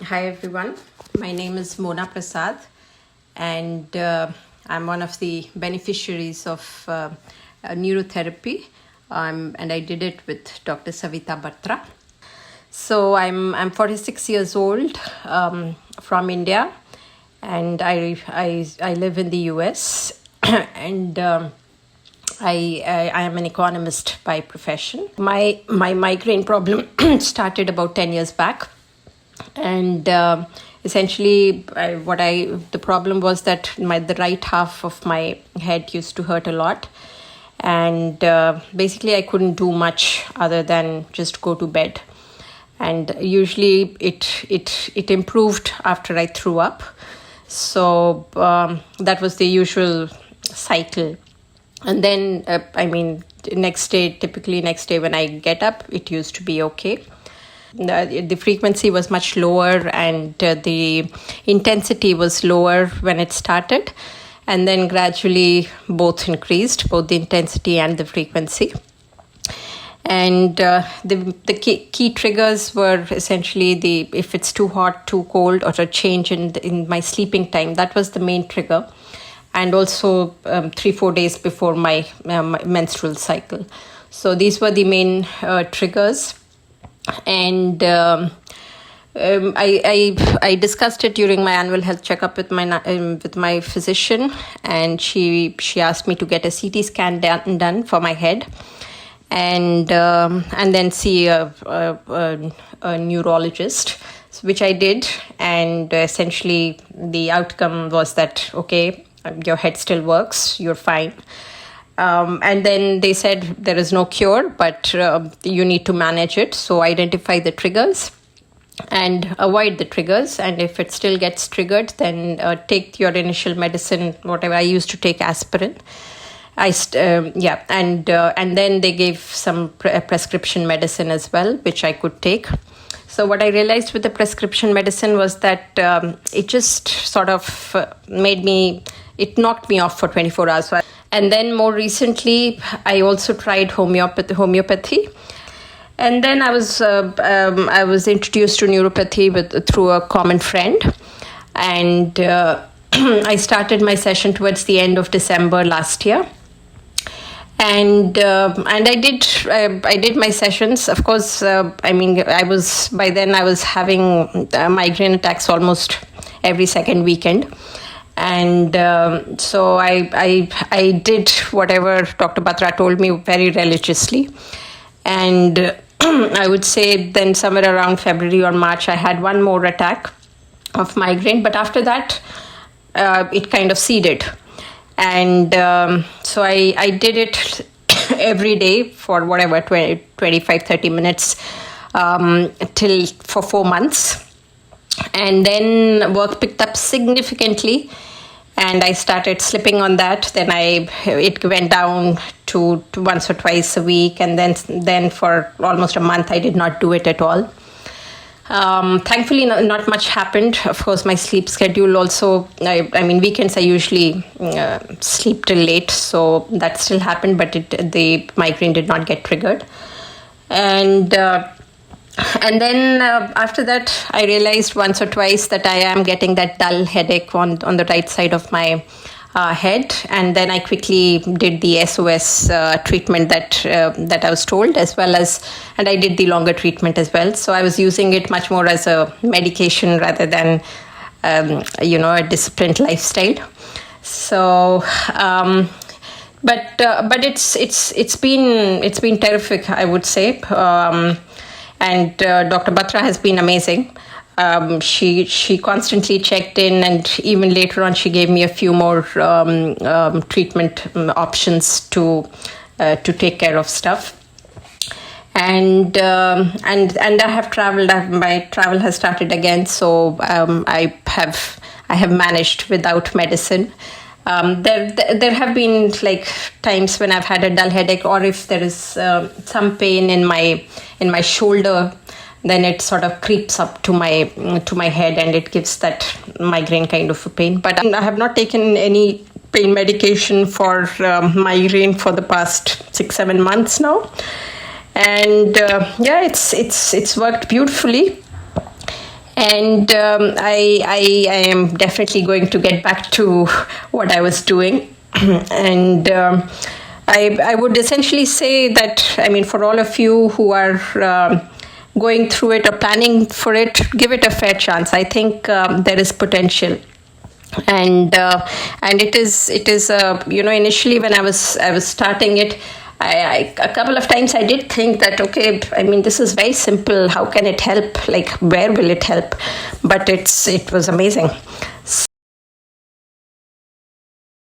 Hi everyone, my name is Mona Prasad and I'm one of the beneficiaries of neurotherapy and I did it with Dr. Savita Batra. So I'm 46 years old from India and I live in the US and I am an economist by profession. My migraine problem started about 10 years back. And essentially, the problem was that the right half of my head used to hurt a lot, and basically I couldn't do much other than just go to bed. And usually it improved after I threw up, so that was the usual cycle. And then typically next day when I get up, it used to be okay. The frequency was much lower and the intensity was lower when it started, and then gradually both increased, both the intensity and the frequency. And the key triggers were essentially if it's too hot, too cold, or a change in my sleeping time. That was the main trigger, and also 3-4 days before my menstrual cycle. So these were the main triggers. And I discussed it during my annual health checkup with my physician, and she asked me to get a CT scan done for my head, and then see a neurologist, which I did. And essentially the outcome was that, okay, your head still works, you're fine. And then they said there is no cure, but you need to manage it. So identify the triggers and avoid the triggers. And if it still gets triggered, then take your initial medicine, whatever. I used to take aspirin. And then they gave some prescription medicine as well, which I could take. So what I realized with the prescription medicine was that it just sort of it knocked me off for 24 hours. And then more recently, I also tried homeopathy. And then I was introduced to neuropathy through a common friend. And I started my session towards the end of December last year. And I did my sessions. Of course, I was having migraine attacks almost every second weekend. And so I did whatever Dr. Batra told me very religiously. And I would say then somewhere around February or March, I had one more attack of migraine. But after that, it kind of ceded. And so I did it every day for 25-30 minutes for 4 months. And then work picked up significantly, and I started slipping on that. Then it went down to once or twice a week, and then for almost a month I did not do it at all. Thankfully, not much happened. Of course, my sleep schedule also, weekends I usually sleep till late, so that still happened, but the migraine did not get triggered. And then after that, I realized once or twice that I am getting that dull headache on the right side of my head. And then I quickly did the SOS treatment that I was told, and I did the longer treatment as well. So I was using it much more as a medication rather than, a disciplined lifestyle. So, but it's been terrific, I would say. And Dr. Batra has been amazing. She constantly checked in, and even later on, she gave me a few more treatment options to take care of stuff. And I have traveled. My travel has started again, so I have managed without medicine. There have been times when I've had a dull headache, or if there is some pain in my shoulder, then it sort of creeps up to my head, and it gives that migraine kind of a pain. But I have not taken any pain medication for migraine for the past 6-7 months now, and it's worked beautifully. And I am definitely going to get back to what I was doing. And I would essentially say that, I mean, for all of you who are going through it or planning for it, give it a fair chance. I think there is potential. And it is initially when I was starting it, I a couple of times I did think that, okay, I mean, this is very simple. How can it help? Like, where will it help? But it was amazing.